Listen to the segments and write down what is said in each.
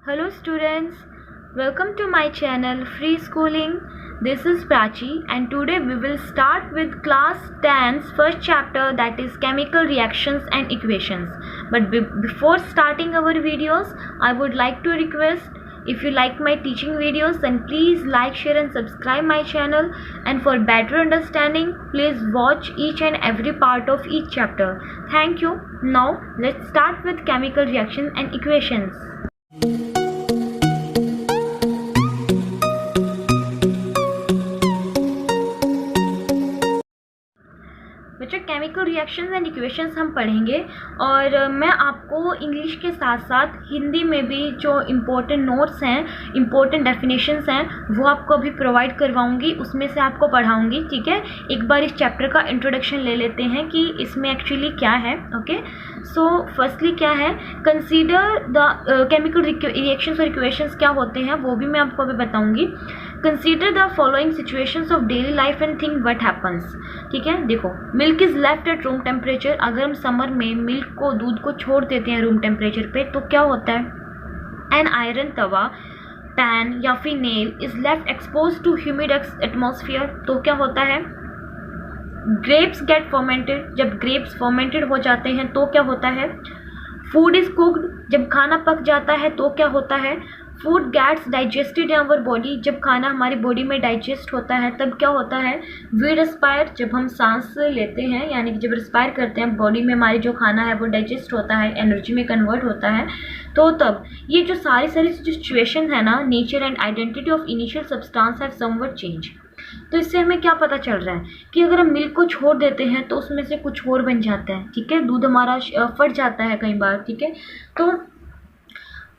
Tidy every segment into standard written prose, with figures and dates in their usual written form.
Hello students, welcome to my channel Free Schooling. This is Prachi and today we will start with class 10's first chapter, that is chemical reactions and equations. But before starting our videos, I would like to request, if you like my teaching videos then please like, share and subscribe my channel, and for better understanding please watch each and every part of each chapter. Thank you. Now let's start with chemical reactions and equations. बच्चों chemical reactions and equations हम पढ़ेंगे और मैं आपको English के साथ साथ हिंदी में भी जो इम्पोर्टेंट नोट्स हैं, इम्पोर्टेंट डेफिनेशंस हैं, वो आपको अभी प्रोवाइड करवाऊंगी, उसमें से आपको पढ़ाऊंगी. ठीक है, एक बार इस चैप्टर का इंट्रोडक्शन ले लेते हैं कि इसमें एक्चुअली क्या है. ओके, सो फर्स्टली क्या है, कंसीडर द केमिकल रिएक्शंस और इक्वेशंस क्या होते हैं वो भी मैं आपको अभी बताऊंगी. Consider the following situations of daily life and think what happens. ठीक है, देखो, milk is left at room temperature. अगर हम समर में मिल्क को, दूध को छोड़ देते हैं रूम टेम्परेचर पे तो क्या होता है. एन आयरन तवा, पैन या फिर nail is left expose to humid atmosphere तो क्या होता है. ग्रेप्स गेट फर्मेंटेड, जब ग्रेप्स फर्मेंटेड हो जाते हैं तो क्या होता है. फूड इज कुक्ड, जब खाना पक जाता है तो क्या होता है. Food gets digested in our body, जब खाना हमारी बॉडी में डाइजेस्ट होता है तब क्या होता है. वी रेस्पायर, जब हम सांस लेते हैं यानी कि जब रेस्पायर करते हैं बॉडी में हमारी जो खाना है वो डाइजेस्ट होता है, एनर्जी में कन्वर्ट होता है. तो तब ये जो सारी जो सिचुएशन है ना, nature and identity of initial substance have somewhat change. तो इससे हमें क्या पता चल रहा है कि अगर हम मिल्क को छोड़ देते हैं तो उसमें से कुछ और बन जाता है. ठीक है, दूध हमारा फट जाता है कई बार. ठीक है, तो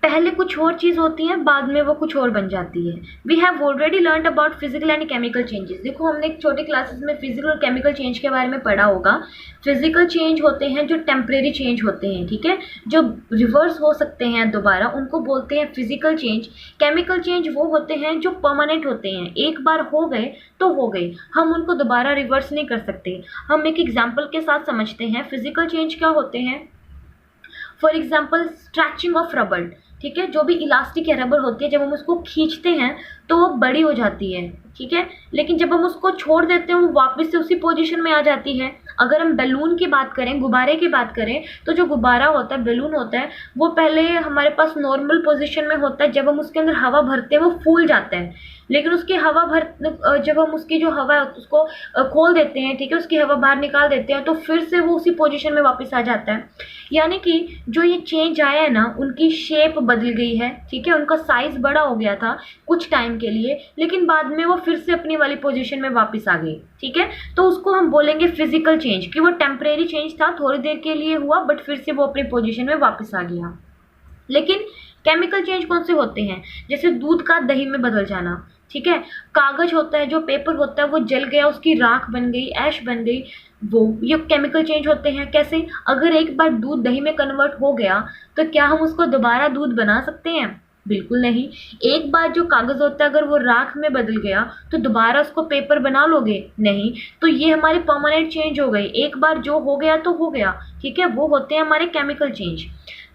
पहले कुछ और चीज़ होती है, बाद में वो कुछ और बन जाती है. We have already learn about physical and chemical changes. देखो, हमने एक छोटे क्लासेस में फिजिकल और केमिकल चेंज के बारे में पढ़ा होगा. फिजिकल चेंज होते हैं जो टेम्परेरी चेंज होते हैं. ठीक है, जो रिवर्स हो सकते हैं दोबारा, उनको बोलते हैं फिजिकल चेंज. केमिकल चेंज वो होते हैं जो परमानेंट होते हैं, एक बार हो गए तो हो गए, हम उनको दोबारा रिवर्स नहीं कर सकते. हम एक एग्जाम्पल के साथ समझते हैं. फिजिकल चेंज क्या होते हैं. For example stretching of rubber. ठीक है, जो भी इलास्टिक या रबर होती है जब हम उसको खींचते हैं तो वो बड़ी हो जाती है. ठीक है, लेकिन जब हम उसको छोड़ देते हैं वो वापस से उसी पोजीशन में आ जाती है. अगर हम बैलून की बात करें, गुब्बारे की बात करें, तो जो गुब्बारा होता है, बैलून होता है, वो पहले हमारे पास नॉर्मल पोजीशन में होता है. जब हम उसके अंदर हवा भरते हैं वो फूल जाता है, लेकिन उसकी हवा जब हम उसकी जो हवा है उसको खोल देते हैं, ठीक है, उसकी हवा बाहर निकाल देते हैं तो फिर से वो उसी पोजीशन में वापस आ जाता है. यानी कि जो ये चेंज आया है ना, उनकी शेप बदल गई है. ठीक है, उनका साइज बड़ा हो गया था कुछ टाइम के लिए, लेकिन बाद में वो फिर से अपनी वाली पोजीशन में वापस आ गई. ठीक है, तो उसको हम बोलेंगे फिजिकल चेंज, कि वो टेम्परेरी चेंज था, थोड़ी देर के लिए हुआ बट फिर से वो अपनी पोजीशन में वापस आ गया. लेकिन केमिकल चेंज कौन से होते हैं, जैसे दूध का दही में बदल जाना. ठीक है, कागज होता है, जो पेपर होता है वो जल गया, उसकी राख बन गई, ऐश बन गई, वो ये केमिकल चेंज होते हैं. कैसे, अगर एक बार दूध दही में कन्वर्ट हो गया तो क्या हम उसको दोबारा दूध बना सकते हैं. बिल्कुल नहीं. एक बार जो कागज होता है अगर वो राख में बदल गया तो दोबारा उसको पेपर बना लोगे. नहीं. तो ये हमारे परमानेंट चेंज हो गए, एक बार जो हो गया तो हो गया. ठीक है, वो होते हैं हमारे केमिकल चेंज.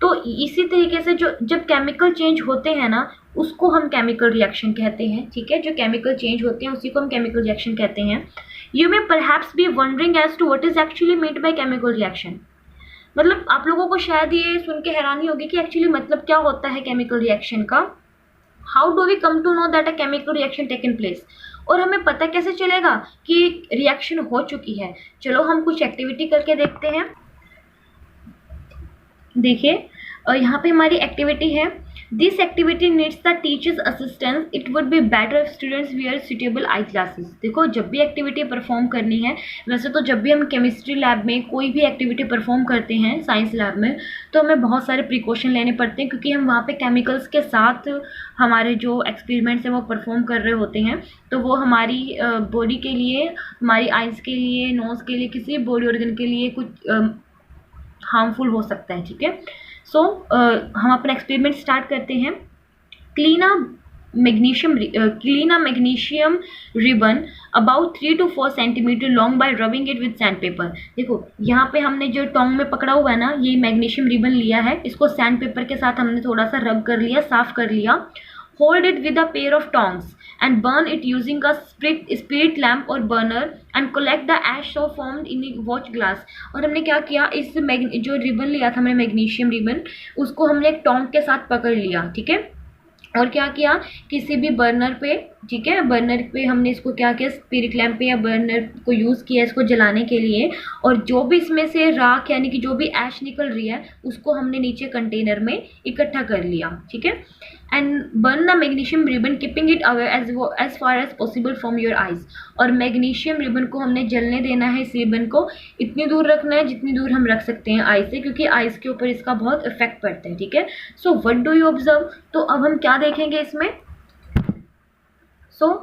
तो इसी तरीके से जो जब केमिकल चेंज होते हैं ना, उसको हम केमिकल रिएक्शन कहते हैं. ठीक है, जो केमिकल चेंज होते हैं उसी को हम केमिकल रिएक्शन कहते हैं. You may perhaps be wondering as to what is actually meant by chemical reaction. मतलब आप लोगों को शायद ये सुन के हैरानी होगी कि एक्चुअली मतलब क्या होता है केमिकल रिएक्शन का. How do we come to know that a chemical reaction taken place, और हमें पता कैसे चलेगा कि रिएक्शन हो चुकी है. चलो हम कुछ एक्टिविटी करके देखते हैं. देखिए, यहाँ पे हमारी एक्टिविटी है. This activity needs the teachers assistance. It would be better if students wear suitable eye glasses. देखो, जब भी एक्टिविटी परफॉर्म करनी है, वैसे तो जब भी हम केमिस्ट्री लैब में कोई भी एक्टिविटी परफॉर्म करते हैं, साइंस लैब में, तो हमें बहुत सारे प्रिकॉशन लेने पड़ते हैं क्योंकि हम वहाँ पे केमिकल्स के साथ हमारे जो एक्सपेरिमेंट्स हैं वो परफॉर्म कर रहे होते हैं. तो वो हमारी बॉडी के लिए, हमारी आइज़ के लिए, नोज़ के लिए, किसी बॉडी ऑर्गन के लिए कुछ हार्मफुल हो सकता है. ठीक है, सो हम अपना एक्सपेरिमेंट स्टार्ट करते हैं. Clean a clean a magnesium ribbon about 3 to 4 centimetre long bye rubbing it with sand paper. देखो यहाँ पे हमने जो टोंग में पकड़ा हुआ है ना, ये मैग्नीशियम रिबन लिया है, इसको सैंड पेपर के साथ हमने थोड़ा सा रब कर लिया, साफ कर लिया। Hold it with a pair of tongs and burn it using a spirit lamp or burner and collect the ash so formed in a watch glass। और हमने क्या किया, इस जो रिबन लिया था हमने मैग्नीशियम रिबन, उसको हमने एक टोंग के साथ पकड़ लिया, ठीक है। और क्या किया, किसी भी बर्नर पे, ठीक है, बर्नर पे हमने इसको क्या किया, स्पिरिट लैम्प पे या बर्नर को यूज़ किया इसको जलाने के लिए। और जो भी इसमें से राख यानी कि जो भी ऐश निकल रही है उसको हमने नीचे कंटेनर में इकट्ठा कर लिया, ठीक है। And burn the magnesium ribbon keeping it away as far as possible from your eyes. और मैग्नीशियम रिबन को हमने जलने देना है, इस रिबन को इतनी दूर रखना है जितनी दूर हम रख सकते हैं आइज से, क्योंकि आइज के ऊपर इसका बहुत इफेक्ट पड़ता है, ठीक है। So what do you observe, तो अब हम क्या देखेंगे इसमें।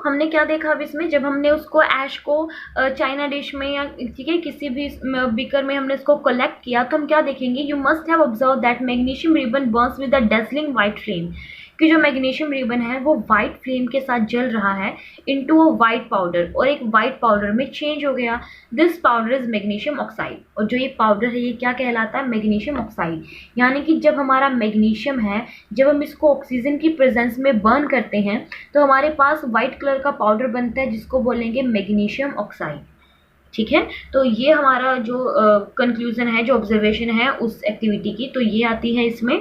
हमने क्या देखा अब इसमें, जब हमने उसको ऐश को चाइना डिश में या ठीक है किसी भी बीकर में हमने इसको कलेक्ट किया, तो हम क्या देखेंगे, you must have observe that magnesium ribbon burns with a dazzling white flame, कि जो मैग्नीशियम रिबन है वो वाइट फ्लेम के साथ जल रहा है इनटू अ वाइट पाउडर, और एक वाइट पाउडर में चेंज हो गया। This powder is magnesium oxide, और जो ये पाउडर है ये क्या कहलाता है, मैग्नीशियम ऑक्साइड। यानी कि जब हमारा मैग्नीशियम है, जब हम इसको ऑक्सीजन की प्रेजेंस में बर्न करते हैं तो हमारे पास वाइट कलर का पाउडर बनता है जिसको बोलेंगे मैग्नीशियम ऑक्साइड, ठीक है। तो ये हमारा जो कंक्लूजन है, जो ऑब्जर्वेशन है उस एक्टिविटी की, तो ये आती है इसमें।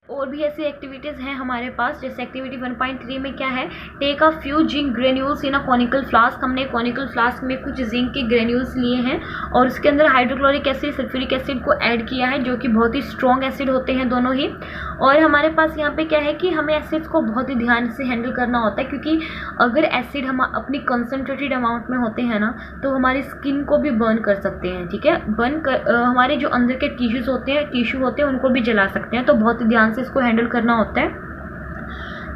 और भी ऐसी एक्टिविटीज़ हैं हमारे पास, जैसे एक्टिविटी 1.3 में क्या है, take a few zinc granules in a conical flask. हमने कॉनिकल फ्लास्क में कुछ जिंक के ग्रेन्यूल्स लिए हैं और उसके अंदर हाइड्रोक्लोरिक एसिड, सल्फ्यूरिक एसिड को ऐड किया है, जो कि बहुत ही स्ट्रॉन्ग एसिड होते हैं दोनों ही। और हमारे पास यहाँ पे क्या है कि हमें एसिड्स को बहुत ही ध्यान से हैंडल करना होता है, क्योंकि अगर एसिड हम अपनी कंसनट्रेटेड अमाउंट में होते हैं ना तो हमारी स्किन को भी बर्न कर सकते हैं, ठीक है। बर्न कर हमारे जो अंदर के टिश्यूज़ होते हैं, टिश्यू होते हैं, उनको भी जला सकते हैं, तो बहुत ही ध्यान से इसको हैंडल करना होता है।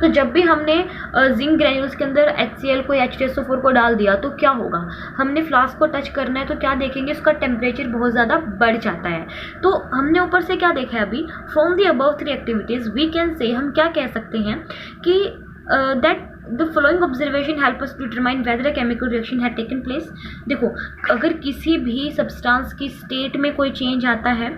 तो जब भी हमने जिंक ग्रेन्यूल्स के अंदर HCl को, H2SO4 को डाल दिया तो क्या होगा, हमने फ्लास्क को टच करना है तो क्या देखेंगे, उसका टेम्परेचर बहुत ज़्यादा बढ़ जाता है। तो हमने ऊपर से क्या देखा है अभी, from the above 3 activities we can say, हम क्या कह सकते हैं कि that the following observation help us to determine whether a chemical reaction had taken place. देखो, अगर किसी भी सब्सटेंस की स्टेट में कोई चेंज आता है,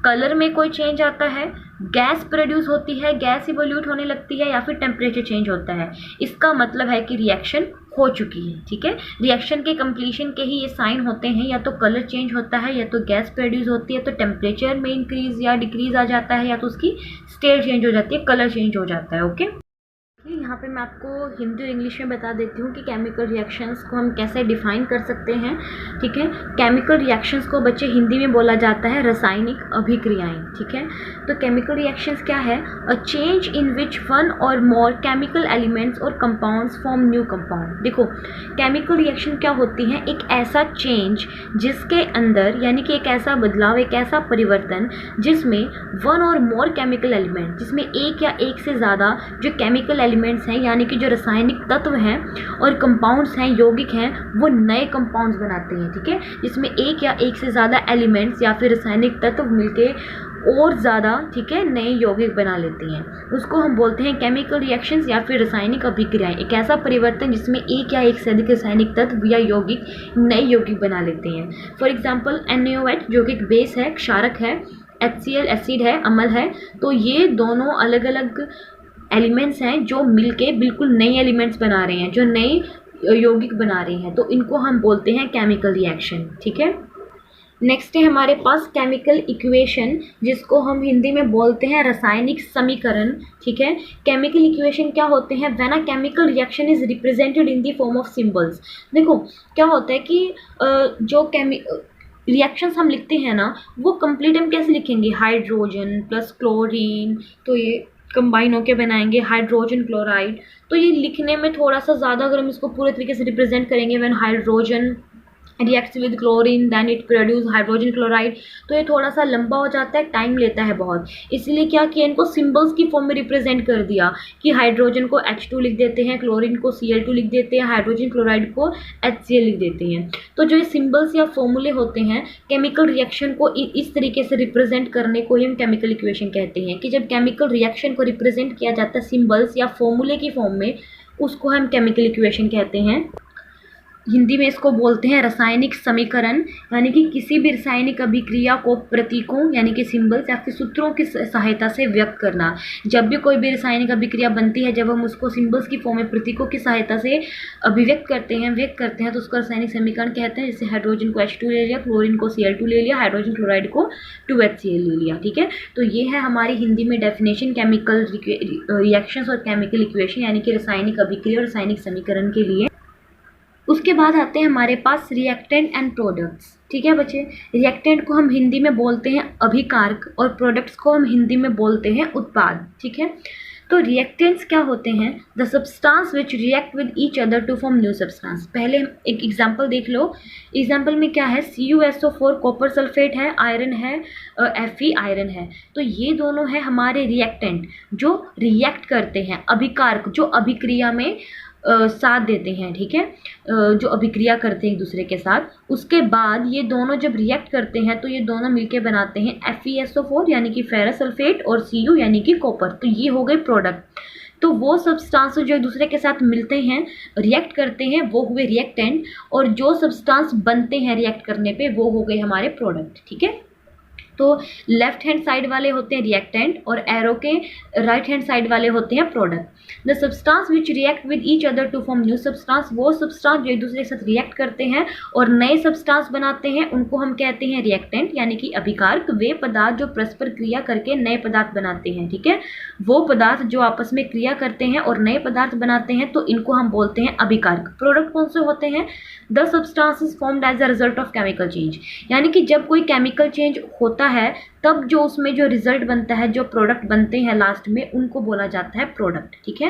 कलर में कोई चेंज आता है, गैस प्रोड्यूस होती है, गैस इवोल्यूट होने लगती है, या फिर टेम्परेचर चेंज होता है, इसका मतलब है कि रिएक्शन हो चुकी है, ठीक है। रिएक्शन के कंप्लीशन के ही ये साइन होते हैं, या तो कलर चेंज होता है, या तो गैस प्रोड्यूस होती है, तो टेम्परेचर में इंक्रीज या डिक्रीज आ जाता है, या तो उसकी स्टेट चेंज हो जाती है, कलर चेंज हो जाता है, ओके। यहाँ पे मैं आपको हिंदी और इंग्लिश में बता देती हूँ कि केमिकल रिएक्शंस को हम कैसे डिफाइन कर सकते हैं, ठीक है। केमिकल रिएक्शंस को बच्चे हिंदी में बोला जाता है रासायनिक अभिक्रियाएं, ठीक है। तो केमिकल रिएक्शंस क्या है, a change in which one और मोर केमिकल एलिमेंट्स और कंपाउंड्स फॉर्म न्यू कंपाउंड। देखो, केमिकल रिएक्शन क्या होती है, एक ऐसा चेंज जिसके अंदर, यानी कि एक ऐसा बदलाव, एक ऐसा परिवर्तन जिसमें वन और मोर केमिकल एलिमेंट, जिसमें एक या एक से ज़्यादा जो केमिकल एलिमेंट्स हैं, यानी कि जो रासायनिक तत्व हैं और कंपाउंड्स हैं, यौगिक हैं, वो नए कंपाउंड्स बनाते हैं, ठीक है। जिसमें एक या एक से ज़्यादा एलिमेंट्स या फिर रासायनिक तत्व मिलके और ज़्यादा, ठीक है, नए यौगिक बना लेते हैं, उसको हम बोलते हैं केमिकल रिएक्शंस या फिर रासायनिक अभिक्रियाएं। एक ऐसा परिवर्तन जिसमें एक या एक से अधिक रासायनिक तत्व या यौगिक नए यौगिक बना लेते हैं। फॉर एग्जाम्पल NaOH जो कि एक बेस है, क्षारक है, HCl एसिड है, अम्ल है, तो ये दोनों अलग अलग एलिमेंट्स हैं जो मिलके बिल्कुल नए एलिमेंट्स बना रहे हैं, जो नए यौगिक बना रहे हैं, तो इनको हम बोलते हैं केमिकल रिएक्शन, ठीक है। नेक्स्ट है हमारे पास केमिकल इक्वेशन, जिसको हम हिंदी में बोलते हैं रासायनिक समीकरण, ठीक है। केमिकल इक्वेशन क्या होते हैं, when a chemical reaction is represented in the form of symbols. देखो क्या होता है कि जो रिएक्शंस हम लिखते हैं ना, वो कंप्लीट हम कैसे लिखेंगे, हाइड्रोजन प्लस क्लोरीन, तो ये कंबाइन होके बनाएंगे हाइड्रोजन क्लोराइड। तो ये लिखने में थोड़ा सा ज़्यादा, अगर हम इसको पूरे तरीके से रिप्रेजेंट करेंगे, when hydrogen reacts with chlorine, then it produce hydrogen chloride. तो ये थोड़ा सा लंबा हो जाता है, टाइम लेता है बहुत, इसलिए क्या किया, इनको सिंबल्स की फॉर्म में रिप्रेजेंट कर दिया कि हाइड्रोजन को H2 लिख देते हैं, क्लोरीन को Cl2 लिख देते हैं, हाइड्रोजन क्लोराइड को HCl लिख देते हैं। तो जो ये सिंबल्स या फॉर्मूले होते हैं केमिकल रिएक्शन को इस तरीके से रिप्रेजेंट करने को ही हम केमिकल इक्वेशन कहते हैं, कि जब केमिकल रिएक्शन को रिप्रेजेंट किया जाता है सिंबल्स या फॉर्मूले की फॉर्म में, उसको हम केमिकल इक्वेशन कहते हैं। हिंदी में इसको बोलते हैं रासायनिक समीकरण, यानी कि किसी भी रासायनिक अभिक्रिया को प्रतीकों यानी कि सिंबल्स या फिर सूत्रों की सहायता से व्यक्त करना। जब भी कोई भी रासायनिक अभिक्रिया बनती है, जब हम उसको सिंबल्स की फॉर्म में प्रतीकों की सहायता से अभिव्यक्त करते हैं तो उसको रासायनिक समीकरण कहते हैं। जैसे हाइड्रोजन को H2 ले लिया, क्लोरीन को Cl2 ले लिया, हाइड्रोजन क्लोराइड को 2HCl ले लिया। ठीक है, तो ये है हमारी हिंदी में डेफिनेशन केमिकल रिएक्शंस और केमिकल इक्वेशन यानी कि रासायनिक अभिक्रिया और रासायनिक समीकरण के लिए। उसके बाद आते हैं हमारे पास रिएक्टेंट एंड प्रोडक्ट्स। ठीक है बच्चे, रिएक्टेंट को हम हिंदी में बोलते हैं अभिकारक और प्रोडक्ट्स को हम हिंदी में बोलते हैं उत्पाद। ठीक है, तो रिएक्टेंट्स क्या होते हैं? The substance which react with each other to form new substance. पहले एक एग्जांपल देख लो। एग्जांपल में क्या है, CuSO4 कॉपर सल्फेट है, आयरन है, Fe आयरन है। तो ये दोनों है हमारे रिएक्टेंट जो रिएक्ट करते हैं, अभिकारक जो अभिक्रिया में साथ देते हैं। ठीक है, जो अभिक्रिया करते हैं एक दूसरे के साथ। उसके बाद ये दोनों जब रिएक्ट करते हैं तो ये दोनों मिलके बनाते हैं FeSO4 यानी कि फेरस सल्फेट और Cu यानी कि कॉपर। तो ये हो गए प्रोडक्ट। तो वो सब्सटेंस जो एक दूसरे के साथ मिलते हैं, रिएक्ट करते हैं, वो हुए रिएक्टेंट, और जो सब्सटेंस बनते हैं रिएक्ट करने पे वो हो गए हमारे प्रोडक्ट। ठीक है, तो लेफ्ट हैंड साइड वाले होते हैं रिएक्टेंट और एरो के राइट हैंड साइड वाले होते हैं product. The substance which react with each other to form new substance, वो सब्सटेंस जो एक दूसरे के साथ रिएक्ट करते हैं और नए सब्सटेंस बनाते हैं उनको हम कहते हैं रिएक्टेंट यानी कि अभिकारक। वे पदार्थ जो परस्पर क्रिया करके नए पदार्थ बनाते हैं। ठीक है, वो पदार्थ जो आपस में क्रिया करते हैं और नए पदार्थ बनाते हैं तो इनको हम बोलते हैं अभिकारक। प्रोडक्ट कौन से होते हैं? The substances formed as a result of chemical change, यानी कि जब कोई केमिकल चेंज होता है तब जो उसमें जो रिजल्ट बनता है, जो प्रोडक्ट बनते हैं लास्ट में, उनको बोला जाता है प्रोडक्ट। ठीक है,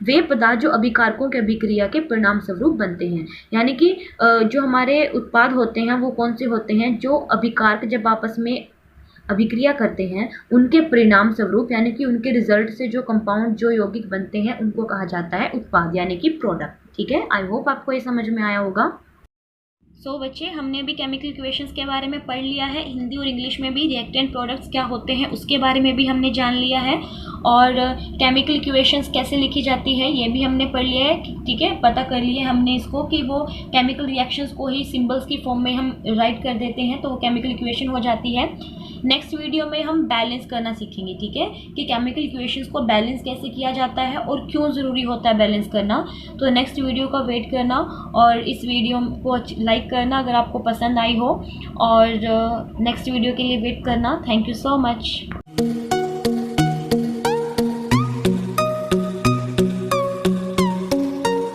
वे पदार्थ जो अभिकारकों के अभिक्रिया के परिणाम स्वरूप बनते हैं, यानी कि जो हमारे उत्पाद होते हैं वो कौन से होते हैं? जो अभिकारक जब आपस में अभिक्रिया करते हैं उनके परिणाम स्वरूप यानी कि उनके रिजल्ट से जो कंपाउंड जो यौगिक बनते हैं उनको कहा जाता है उत्पाद यानी कि प्रोडक्ट। ठीक है, आई होप आपको ये समझ में आया होगा। सो बच्चे, हमने अभी केमिकल इक्वेशंस के बारे में पढ़ लिया है। हिंदी और इंग्लिश में भी रिएक्टेंट प्रोडक्ट्स क्या होते हैं उसके बारे में भी हमने जान लिया है, और केमिकल इक्वेशंस कैसे लिखी जाती है ये भी हमने पढ़ लिया है। ठीक है, पता कर लिया हमने इसको कि वो केमिकल रिएक्शंस को ही सिंबल्स की फॉर्म में हम राइट कर देते हैं तो वो केमिकल इक्वेशन हो जाती है। नेक्स्ट वीडियो में हम बैलेंस करना सीखेंगे। ठीक है, कि केमिकल इक्वेशंस को बैलेंस कैसे किया जाता है और क्यों ज़रूरी होता है बैलेंस करना। तो नेक्स्ट वीडियो का वेट करना और इस वीडियो को लाइक करना अगर आपको पसंद आई हो, और नेक्स्ट वीडियो के लिए वेट करना। Thank you so much.